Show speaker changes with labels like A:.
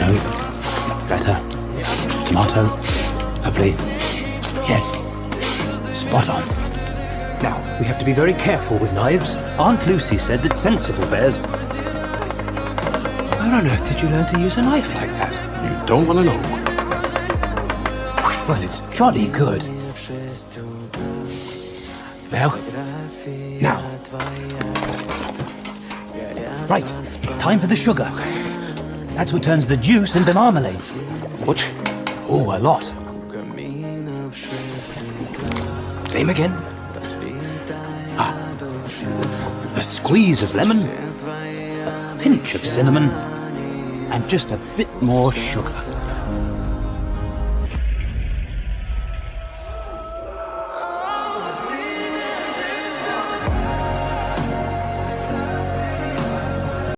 A: No. Better. Tomato. Lovely. Yes. Spot on.
B: Now, we have to be very careful with knives. Aunt Lucy said that sensible bears...
A: Where on earth did you learn to use a knife like that?
C: You don't want to know.
A: Well, it's jolly good. Now? Now. Right, it's time for the sugar. That's what turns the juice into marmalade.
C: Much?
A: Oh, a lot. Same again. Ah. A squeeze of lemon, a pinch of cinnamon, and just a bit more sugar.